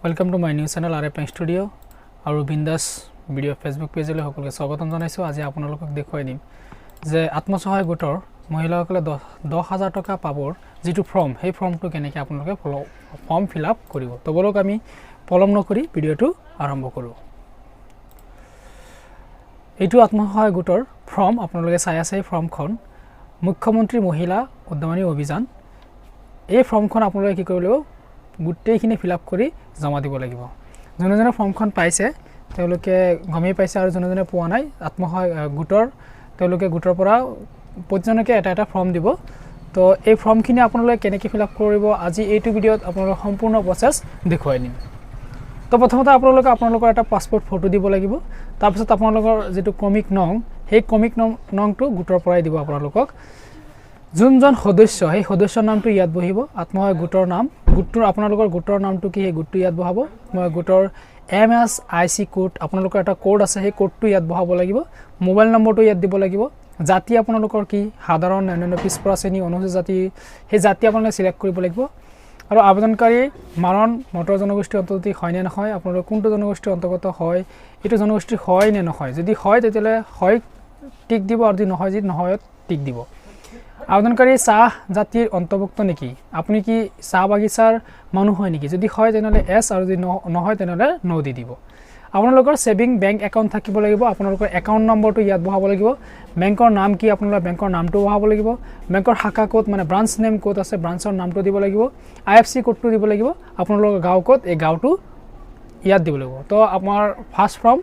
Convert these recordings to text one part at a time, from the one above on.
Welcome to my new channel RFM Studio আৰু বিন্দাস video Facebook পেজলৈ সকলোকে স্বাগতম জনাইছো আজি আপোনালোকক দেখুৱাই দিম যে আত্মসহায়ক গোটৰ মহিলাসকলে 10000 টকা পাবৰ যেটো ফৰ্ম সেই ফৰ্মটো কেনেকৈ আপোনালোকে ফৰ্ম ফিল আপ কৰিব তো বলক আমি পলম নকৰি ভিডিওটো আৰম্ভ কৰো এইটো আত্মসহায়ক গোটৰ ফৰ্ম আপোনালোকে চাই আছে এই ফৰ্মখন মুখ্যমন্ত্ৰী মহিলা উদ্যমী অভিযান এই ফৰ্মখন আপোনালোকে কি কৰিব লাগিব গুটেইখিনি ফিল আপ কৰি জমা দিব লাগিব জনজনে ফৰ্মখন পাইছে তেওঁলোকে গমেই পাইছে আৰু জনজনে পোৱা নাই আত্মসহায়ক গোটৰ তেওঁলোকে গোটৰ পৰা প্ৰত্যেকজনকে এটা ফৰ্ম দিব তো এই ফৰ্মখিনি আপোনালোকে কেনেকৈ ফিল আপ কৰিব আজি এইটো ভিডিওত আপোনালোক সম্পূৰ্ণ প্ৰসেস দেখুৱাই দিম তো প্ৰথমতে আপোনালোকৰ এটা পাসপোৰ্ট ফটো দিব লাগিব তাৰপিছত আপোনালোকৰ যেটো ক্ৰমিক নং সেই ক্ৰমিক নংটো গোটৰ পৰাই দিব আপোনালোকক যোনজন সদস্য সেই সদস্যৰ নামটো ইয়াত বহিব আত্মসহায়ক গোটৰ নাম গোটৰ আপোনালোকৰ গোটৰ নামটো কি সেই গোটটো ইয়াত বহাব মই গোটৰ MSIC কোড আপোনালোকৰ এটা কোড আছে সেই কোডটো ইয়াত বহাব লাগিব মোবাইল নম্বৰটো ইয়াত দিব লাগিব জাতি আপোনালোকৰ কি সাধাৰণ অন্যান্য পিছপৰা শ্ৰেণী অনুসূচিত জাতি সেই জাতি আপোনালোকে সিলেক্ট কৰিব লাগিব আৰু আবেদনকাৰী মাৰণ মটৰ জনগোষ্ঠীৰ অন্তৰ্গত হয় নে নহয় আপোনালোক কোনটো জনগোষ্ঠীৰ অন্তৰ্গত হয় এটো জনগোষ্ঠী হয় নে নহয় যদি হয় তেতিয়ালে হয় টিক দিব আৰু যদি নহয় টিক দিব আবেদনকাৰী চাহ জাতিৰ অন্তৰ্ভুক্ত নেকি আপুনি কি চাহ বাগিচাৰ মানুহ হয় নেকি যদি হয় তেনলে এস আৰু যদি নহয় তেনলে নো দি দিব আপোনালোকৰ সেভিং বেংক একাউন্ট থাকিব লাগিব আপোনালোকৰ একাউন্ট নম্বৰটো ইয়াত বহাব লাগিব বেংকৰ নাম কি আপোনালোকৰ বেংকৰ নামটো বহাব লাগিব বেংকৰ শাখা কোড মানে ব্ৰাঞ্চ নেম কোড আছে ব্ৰাঞ্চৰ নামটো দিব লাগিব IFSC কোডটো দিব লাগিব আপোনালোকৰ গাঁও কোড এই গাঁওটো ইয়াত দিব লাগিব তো আপোনাৰ first form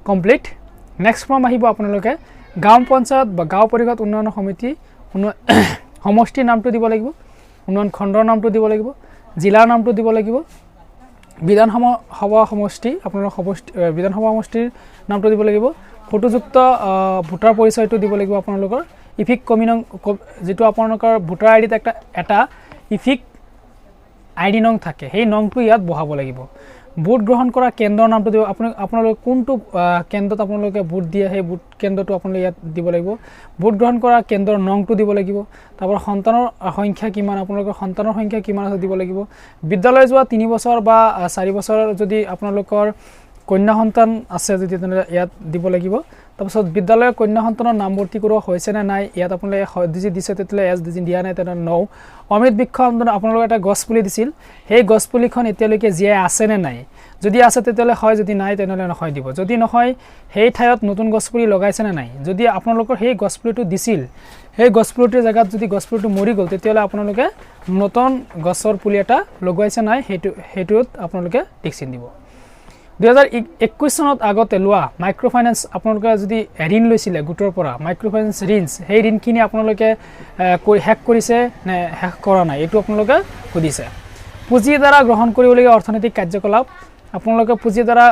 complete next form আহিব আপোনালোকে গাঁও পঞ্চায়ত বা গাঁও পৰিষদ উন্নয়ন সমিতি সমষ্টিৰ নামটো দিব লাগিব উন্নয়ন খণ্ডৰ নামটো দিব লাগিব জিলাৰ নামটো দিব লাগিব বিধানসভা সমষ্টি আপোনালোকৰ বিধানসভা সমষ্টিৰ নামটো দিব লাগিব ফটোযুক্ত ভোটাৰ পৰিচয়টো দিব লাগিব আপোনালোকৰ ইফিক কমিনং যেটো আপোনালোকৰ ভোটাৰ আইডিত এটা ইফিক আইডি নং থাকে সেই নংটো ইয়াত বহাব লাগিব ভোট গ্ৰহণ কৰা কেন্দ্ৰৰ নামটো দিব আপোনালোকে কোনটো কেন্দ্ৰত আপোনালোকে ভোট দিয়ে সেই ভোট কেন্দ্ৰটো আপোনালোকে ইয়াত দিব লাগিব ভোট গ্ৰহণ কৰা কেন্দ্ৰৰ নংটো দিব লাগিব তাৰপৰ সন্তানৰ সংখ্যা কিমান আপোনালোকৰ সন্তানৰ সংখ্যা কিমান আছে দিব লাগিব বিদ্যালয় যোৱা 3 বছৰ বা 4 বছৰ যদি আপোনালোকৰ কন্যা সন্তান আছে যদি তেনে ইয়াত দিব লাগিব তাৰপিছত বিদ্যালয়ৰ কন্যা সন্তানৰ নাম ভৰ্তি কৰোৱা হৈছে নে নাই ইয়াত আপোনালোকে ডিজি দিছে তেতলে এস ডিজি দিয়া নাই তেনে নো অমৃত বৃক্ষ আপোনালোকে এটা গছপুলি দিছিল সেই গছপুলিখন এতিয়ালৈকে জীয়াই আছে নে নাই যদি আছে তেতলে হয় যদি নাই তেনলে নহয় দিব যদি নহয় সেই ঠাইত নতুন গছপুলি লগাইছে নে নাই যদি আপোনালোকৰ সেই গছপুলিটো দিছিল সেই গছপুলিটোৰ জায়গাত যদি গছপুলিটো মৰি গল তেতিয়ালে আপোনালোকে নতুন গছৰ পুলি এটা লগাইছে নাই হেতুত আপোনালোকে টিক চিন দিব 2021 চনত আগতে লোৱা মাইক্ৰো ফাইনান্স আপোনালোকে যদি ঋণ লৈছিলে গোটৰ পৰা মাইক্ৰো ফাইনান্স ঋণ সেই ঋণখিনি আপোনালোকে হেক কৰিছে নে হেক কৰা নাই এটো আপোনালোকে সুধিছে পুঁজি দ্বাৰা গ্ৰহণ কৰিবলগীয়া অৰ্থনৈতিক কাৰ্যকলাপ আপোনালোকে পুঁজি দ্বাৰা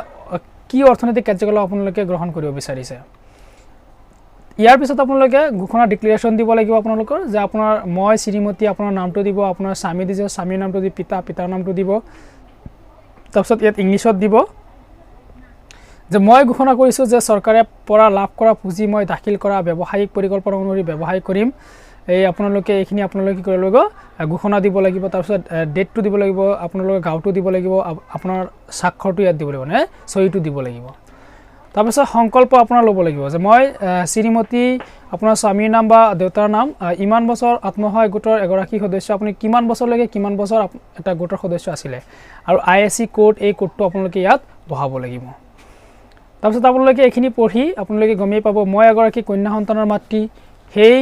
কি অৰ্থনৈতিক কাৰ্যকলাপ আপোনালোকে গ্ৰহণ কৰিব বিচাৰিছে ইয়াৰ পিছত আপোনালোকে ঘোষণা ডিক্লেৰেচন দিব লাগিব আপোনালোকৰ যে আপোনাৰ মই শ্ৰীমতী আপোনাৰ নামটো দিব আপোনাৰ স্বামী দিছে স্বামীৰ নামটো দি পিতাৰ নামটো দিব তাৰপিছত ইয়াত ইংলিছত দিব যে মই ঘোষণা কৰিছো যে চৰকাৰে পৰা লাভ কৰা পুঁজি মই দাখিল কৰা ব্যৱসায়িক পৰিকল্পনা অনুসৰি ব্যৱসায় কৰিম এই আপোনালোকে এইখিনি আপোনালোকে কি কৰিব লাগিব ঘোষণা দিব লাগিব তাৰপিছত ডেটটো দিব লাগিব আপোনালোকে গাঁওটো দিব লাগিব আপোনাৰ স্বাক্ষৰটো ইয়াত দিব লাগিব নে সহিটো দিব লাগিব তাৰপিছত সংকল্প আপোনাৰ ল'ব লাগিব যে মই শ্ৰীমতী আপোনাৰ স্বামীৰ নাম বা দেউতাৰ নাম ইমান বছৰ আত্মসহায়ক গোটৰ এগৰাকী সদস্য আপুনি কিমান বছৰলৈকে কিমান বছৰ এটা গোটৰ সদস্য আছিলে আৰু ISC কোড এই কোডটো আপোনালোকে ইয়াত বহাব লাগিব তাৰপিছত আপোনালোকে এইখিনি পঢ়ি আপোনালোকে গমেই পাব মই এগৰাকী কন্যা সন্তানৰ মাতৃ সেই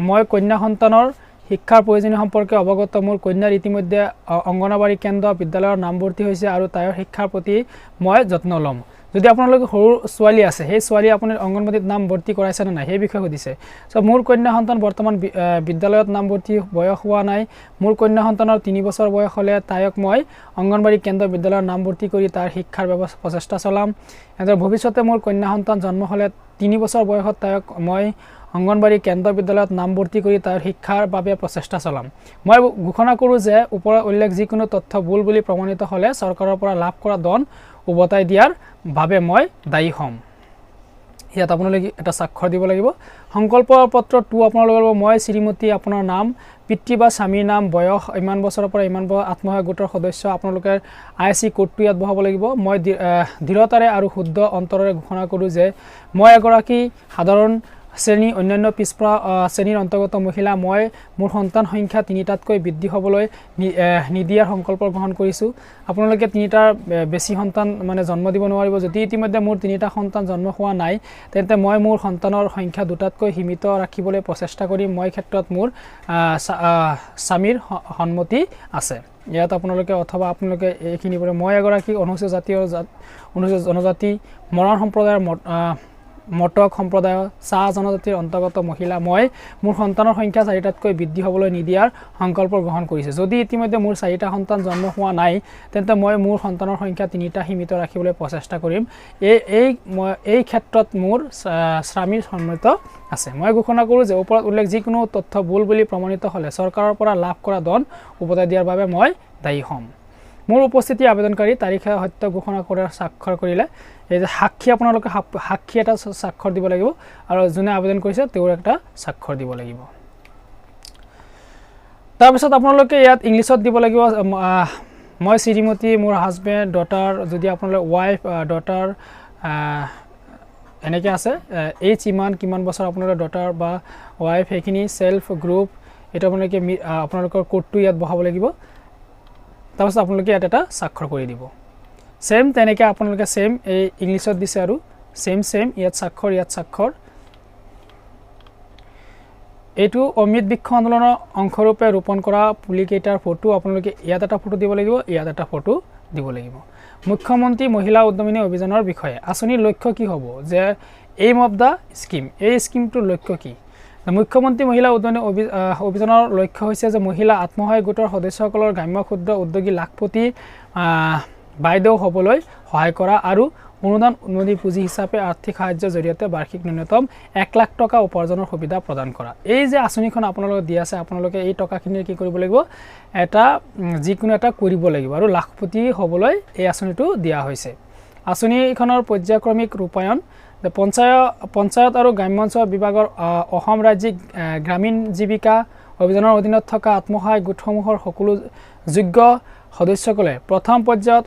মই কন্যা সন্তানৰ শিক্ষাৰ প্ৰয়োজনীয় সম্পৰ্কে অৱগত মোৰ কন্যাৰ ইতিমধ্যে অংগনবাড়ী কেন্দ্ৰ বিদ্যালয়ৰ নামভৰ্তি হৈছে আৰু তাইৰ শিক্ষাৰ প্ৰতি মই যত্ন ল'ম যদি আপোনালোকে সৰু ছোৱালী আছে সেই ছোৱালী আপুনি অংগনবাড়ীত নাম ভৰ্তি কৰাইছে নে নাই সেই বিষয়ে সুধিছে সো মোৰ কন্যা সন্তান বৰ্তমান বিদ্যালয়ত নাম ভৰ্তি বয়স হোৱা নাই মোৰ কন্যা সন্তানৰ 3 বছৰ বয়স হলে তাইক মই অংগনবাড়ী কেন্দ্ৰ বিদ্যালয়ৰ নাম ভৰ্তি কৰি তাৰ শিক্ষাৰ প্ৰচেষ্টা চলাম এনে ভৱিষ্যতে মোৰ কন্যা সন্তান জন্ম হলে 3 বছৰ বয়সত তাইক মই অংগনবাড়ী কেন্দ্ৰ বিদ্যালয়ত নাম ভৰ্তি কৰি তাৰ শিক্ষাৰ বাবে প্ৰচেষ্টা চলাম মই ঘোষণা কৰো যে ওপৰৰ উল্লেখ যিকোনো তথ্য ভুল বুলি প্ৰমাণিত হলে চৰকাৰৰ পৰা লাভ কৰা ধন উভতাই দিয়াৰ বাবে মই দায়ী হ'ম ইয়াত আপোনালোকে এটা স্বাক্ষৰ দিব লাগিব সংকল্প পত্ৰ 2 আপোনালোকৰ মই শ্ৰীমতী আপোনাৰ নাম পিতৃ বা স্বামীৰ নাম বয়স ইমান বছৰৰ পৰা ইমান আত্মসহায়ক গোটৰ সদস্য আপোনালোকে আইসি কোডটো ইয়াত বহাব লাগিব মই দৃঢ়তাৰে আৰু শুদ্ধ অন্তৰেৰে ঘোষণা কৰোঁ যে মই এগৰাকী সাধাৰণ শ্ৰেণী অন্যান্য পিছপৰা শ্ৰেণীৰ অন্তৰ্গত মহিলা মই মোৰ সন্তান সংখ্যা 3টাতকৈ বৃদ্ধি হ'বলৈ নিদিয়াৰ সংকল্প গ্ৰহণ কৰিছোঁ আপোনালোকে 3টাৰ বেছি সন্তান মানে জন্ম দিব নোৱাৰিব যদি ইতিমধ্যে মোৰ 3টা সন্তান জন্ম হোৱা নাই তেন্তে মই মোৰ সন্তানৰ সংখ্যা 2টাতকৈ সীমিত ৰাখিবলৈ প্ৰচেষ্টা কৰিম মই ক্ষেত্ৰত মোৰ স্বামীৰ সন্মতি আছে ইয়াত আপোনালোকে অথবা আপোনালোকে এইখিনি পৰে মই এগৰাকী অনুসূচিত জাতি অনুসূচিত জনজাতি মৰাণ সম্প্ৰদায়ৰ মটক সম্প্ৰদায় চাহ জনজাতিৰ অন্তৰ্গত মহিলা মই মোৰ সন্তানৰ সংখ্যা 4টাতকৈ বৃদ্ধি হ'বলৈ নিদিয়াৰ সংকল্প গ্ৰহণ কৰিছে যদি ইতিমধ্যে মোৰ 4টা সন্তান জন্ম হোৱা নাই তেন্তে মই মোৰ সন্তানৰ সংখ্যা 3টা সীমিত ৰাখিবলৈ প্ৰচেষ্টা কৰিম এই ক্ষেত্ৰত মোৰ স্বামীৰ সন্মত আছে মই ঘোষণা কৰোঁ যে ওপৰত উল্লেখ যিকোনো তথ্য ভুল বুলি প্ৰমাণিত হ'লে চৰকাৰৰ পৰা লাভ কৰা ধন উভতাই দিয়াৰ বাবে মই দায়ী হ'ম মোৰ উপস্থিতি আবেদনকাৰী তাৰিখে সত্য ঘোষণা কৰাৰ স্বাক্ষৰ কৰিলে এই যে সাক্ষী আপোনালোকে সাক্ষী এটা স্বাক্ষৰ দিব লাগিব আৰু যোনে আবেদন কৰিছে তেওঁৰ একটা স্বাক্ষৰ দিব লাগিব তাৰ পিছত আপোনালোকে ইয়াত ইংলিছত দিব লাগিব মই শ্ৰীমতী মোৰ হাজবেণ্ড ডটাৰ যদি আপোনালোকে ওয়াইফ ডটাৰ এনেকৈ আছে এইজ ইমান কিমান বছৰ আপোনালোকৰ ডটাৰ বা ওয়াইফ সেইখিনি সেলফ গ্ৰুপ এটা আপোনালোকে আপোনালোকৰ কোডটো ইয়াত বহাব লাগিব তাৰপিছত আপোনালোকে ইয়াত এটা স্বাক্ষৰ কৰি দিব সেম তেনেকৈ আপোনালোকে সেম এই ইংলিছত দিছে আৰু সেম ইয়াত স্বাক্ষৰ এইটো অমৃত বৃক্ষ আন্দোলনৰ অংশৰূপে ৰোপণ কৰা পুলিকেইটাৰ ফটো আপোনালোকে ইয়াত এটা ফটো দিব লাগিব ইয়াত এটা ফটো দিব লাগিব মুখ্যমন্ত্ৰী মহিলা উদ্যমিনী অভিযানৰ বিষয়ে আঁচনিৰ লক্ষ্য কি হ'ব যে এইম অফ দা স্কিম এই স্কিমটোৰ লক্ষ্য কি মুখ্যমন্ত্ৰী মহিলা উদ্যমী অভিযানৰ লক্ষ্য হৈছে যে মহিলা আত্মসহায়ক গোটৰ সদস্যসকলৰ গ্ৰাম্য ক্ষুদ্ৰ উদ্যোগী লাখপতি বাইদেউ হ'বলৈ সহায় কৰা আৰু অনুদান উন্নতি পুঁজি হিচাপে আৰ্থিক সাহায্যৰ জৰিয়তে বাৰ্ষিক ন্যূনতম 1 লাখ টকা উপাৰ্জনৰ সুবিধা প্ৰদান কৰা এই যে আঁচনিখন আপোনালোকে দিয়া আছে আপোনালোকে এই টকাখিনিৰ কি কৰিব লাগিব এটা যিকোনো এটা কৰিব লাগিব আৰু লাখপতি হ'বলৈ এই আঁচনিটো দিয়া হৈছে আঁচনিখনৰ পৰ্যায়ক্ৰমিক ৰূপায়ণ পঞ্চায়ত আৰু গ্ৰাম্যাঞ্চল বিভাগৰ অসম ৰাজ্যিক গ্ৰামীণ জীৱিকা অভিযানৰ অধীনত থকা আত্মসহায়ক গোটসমূহৰ সকলো যোগ্য সদস্যসকলে প্ৰথম পৰ্যায়ত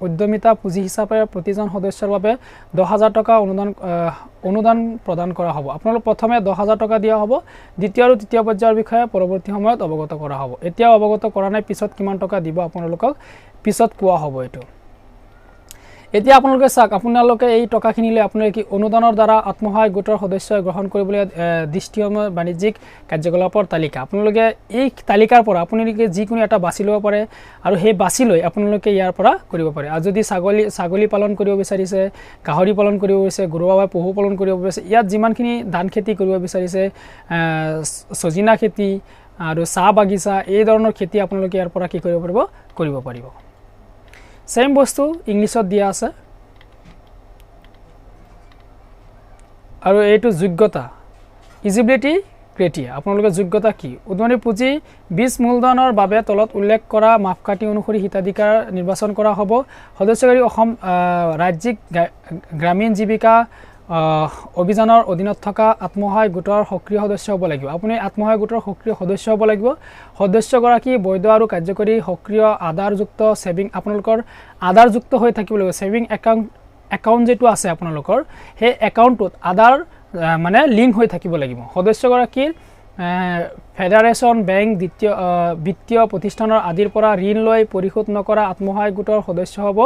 উদ্যমিতা পুঁজি হিচাপে প্ৰতিজন সদস্যৰ বাবে 10,000 টকা অনুদান প্ৰদান কৰা হ'ব আপোনালোক প্ৰথমে 10,000 টকা দিয়া হ'ব দ্বিতীয় আৰু তৃতীয় পৰ্যায়ৰ বিষয়ে পৰৱৰ্তী সময়ত অৱগত কৰা হ'ব এতিয়া অৱগত কৰা নাই পিছত কিমান টকা দিব আপোনালোকক পিছত কোৱা হ'ব এটো এতিয়া আপোনালোকে চাওক আপোনালোকে এই টকাখিনি লৈ আপোনালোকে কি অনুদানৰ দ্বাৰা আত্মসহায়ক গোটৰ সদস্য গ্ৰহণ কৰিবলৈ দৃষ্টিসম বাণিজ্যিক কাৰ্যকলাপৰ তালিকা আপোনালোকে এই তালিকাৰ পৰা আপোনালোকে যিকোনো এটা বাছি ল'ব পাৰে আৰু সেই বাছি লৈ আপোনালোকে ইয়াৰ পৰা কৰিব পাৰে আৰু যদি ছাগলী পালন কৰিব বিচাৰিছে গাহৰি পালন কৰিব বিচাৰিছে গৰু বা পহু পালন কৰিব বিচাৰিছে ইয়াত যিমানখিনি ধান খেতি কৰিব বিচাৰিছে সজিনা খেতি আৰু চাহ বাগিচা এই ধৰণৰ খেতি আপোনালোকে ইয়াৰ পৰা কি কৰিব পাৰিব সেম বস্তু ইংলিছত দিয়া আছে আৰু এইটো যোগ্যতা ইজিবিলিটি ক্ৰাইটেৰিয়া আপোনালোকৰ যোগ্যতা কি উদ্যমী পুঁজি 20 মূলধনৰ বাবে তলত উল্লেখ কৰা মাপকাঠি অনুসৰি হিতাধিকাৰ নিৰ্বাচন কৰা হ'ব সদস্যকাৰী অসম ৰাজ্যিক গ্ৰামীণ জীৱিকা অভিযানৰ অধীনত থকা আত্মসহায়ক গোটৰ সক্ৰিয় সদস্য হ'ব লাগিব আপুনি আত্মসহায়ক গোটৰ সক্ৰিয় সদস্য হ'ব লাগিব সদস্যগৰাকী বৈধ আৰু কাৰ্যকৰী সক্ৰিয় আধাৰযুক্ত সেভিং আপোনালোকৰ আধাৰযুক্ত হৈ থাকিব লাগিব সেভিং একাউণ্ট যেটো আছে আপোনালোকৰ সেই একাউণ্টত আধাৰ মানে লিংক হৈ থাকিব লাগিব সদস্যগৰাকীৰ ফেডাৰেশ্যন বেংক বিত্তীয় প্ৰতিষ্ঠানৰ আদিৰ পৰা ঋণ লৈ পৰিশোধ নকৰা আত্মসহায়ক গোটৰ সদস্য হ'ব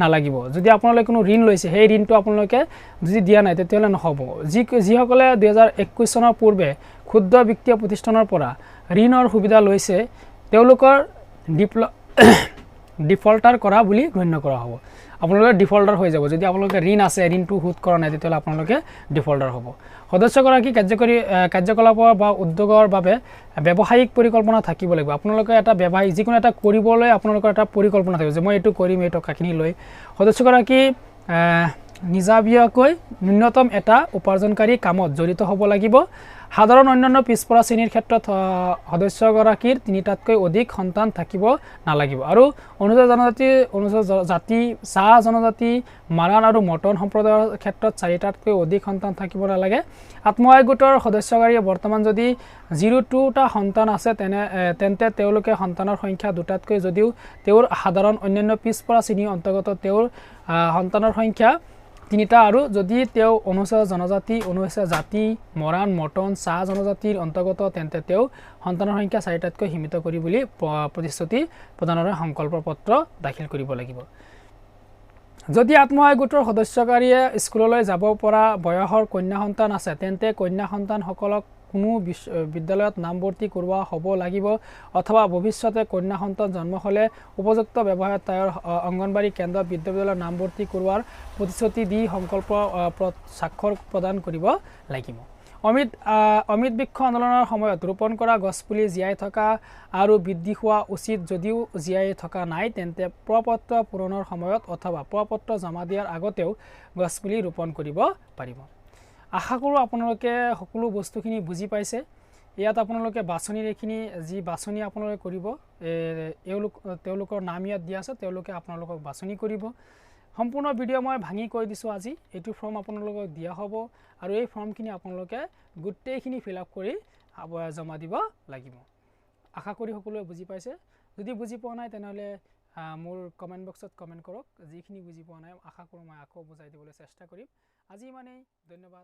নালাগিব যদি আপোনালোকে কোনো ঋণ লৈছে সেই ঋণটো আপোনালোকে যদি দিয়া নাই তেতিয়াহ'লে নহ'ব যিসকলে 2021 চনৰ পূৰ্বে ক্ষুদ্ৰ বিত্তীয় প্ৰতিষ্ঠানৰ পৰা ঋণৰ সুবিধা লৈছে তেওঁলোকৰ ডিফল্টাৰ কৰা বুলি গণ্য কৰা হ'ব আপোনালোকে ডিফল্টাৰ হৈ যাব যদি আপোনালোকে ঋণ আছে ঋণটো শোধ কৰা নাই তেতিয়াহ'লে আপোনালোকে ডিফল্টাৰ হ'ব সদস্যগৰাকী কাৰ্যকৰী কাৰ্যকলাপৰ বা উদ্যোগৰ বাবে ব্যৱসায়িক পৰিকল্পনা থাকিব লাগিব আপোনালোকে এটা ব্যৱসায়িক যিকোনো এটা কৰিবলৈ আপোনালোকৰ এটা পৰিকল্পনা থাকিব যে মই এইটো কৰিম এই টকাখিনি লৈ সদস্যগৰাকী নিজাবীয়াকৈ ন্যূনতম এটা উপাৰ্জনকাৰী কামত জড়িত হ'ব লাগিব সাধাৰণ অন্যান্য পিছপৰা শ্ৰেণীৰ ক্ষেত্ৰত সদস্যগৰাকীৰ 3টাতকৈ অধিক সন্তান থাকিব নালাগিব আৰু অনুসূচিত জনজাতি অনুসূচিত জাতি চাহ জনজাতি মাৰাণ আৰু মটন সম্প্ৰদায়ৰ ক্ষেত্ৰত 4টাতকৈ অধিক সন্তান থাকিব নালাগে আত্মসহায়ক গোটৰ সদস্যগৰাকীয়ে বৰ্তমান যদি 02টা সন্তান আছে তেন্তে তেওঁলোকে সন্তানৰ সংখ্যা 2টাতকৈ যদিও তেওঁৰ সাধাৰণ অন্যান্য পিছপৰা শ্ৰেণীৰ অন্তৰ্গত তেওঁৰ সন্তানৰ সংখ্যা 3টা আৰু যদি তেওঁ অনুসূচিত জনজাতি অনুসূচিত জাতি মৰাণ মটন চাহ জনজাতিৰ অন্তৰ্গত তেন্তে তেওঁ সন্তানৰ সংখ্যা 4টাতকৈ সীমিত কৰি বুলি প্ৰতিশ্ৰুতি প্ৰদানৰ সংকল্প পত্ৰ দাখিল কৰিব লাগিব যদি আত্মসহায়ক গোটৰ সদস্যগৰাকীয়ে স্কুললৈ যাব পৰা বয়সৰ কন্যা সন্তান আছে তেন্তে কন্যা সন্তানসকলক কোনো বিদ্যালয়ত নামভৰ্তি কৰোৱা হ'ব লাগিব অথবা ভৱিষ্যতে কন্যা সন্তান জন্ম হ'লে উপযুক্ত ব্যৱহাৰত তাইৰ অংগনবাড়ী কেন্দ্ৰ বিদ্যালয়ত নামভৰ্তি কৰোৱাৰ প্ৰতিশ্ৰুতি দি সংকল্প স্বাক্ষৰ প্ৰদান কৰিব লাগিব অমিত বৃক্ষ আন্দোলনৰ সময়ত ৰোপণ কৰা গছপুলি জীয়াই থকা আৰু বৃদ্ধি হোৱা উচিত যদিও জীয়াই থকা নাই তেন্তে প্ৰপত্ৰ পূৰণৰ সময়ত অথবা প্ৰপত্ৰ জমা দিয়াৰ আগতেও গছপুলি ৰোপণ কৰিব পাৰিব আশা কৰোঁ আপোনালোকে সকলো বস্তুখিনি বুজি পাইছে ইয়াত আপোনালোকে বাছনিৰ এইখিনি যি বাছনি আপোনালোকে কৰিব তেওঁলোকৰ নাম ইয়াত দিয়া আছে তেওঁলোকে আপোনালোকক বাছনি কৰিব সম্পূৰ্ণ ভিডিঅ' মই ভাঙি কৈ দিছোঁ আজি এইটো ফৰ্ম আপোনালোকক দিয়া হ'ব আৰু এই ফৰ্মখিনি আপোনালোকে গোটেইখিনি ফিল আপ কৰি জমা দিব লাগিব আশা কৰি সকলোৱে বুজি পাইছে যদি বুজি পোৱা নাই তেনেহ'লে মোৰ কমেণ্ট বক্সত কমেণ্ট কৰক যিখিনি বুজি পোৱা নাই আশা কৰোঁ মই আকৌ বুজাই দিবলৈ চেষ্টা কৰিম আজি ইমানেই ধন্যবাদ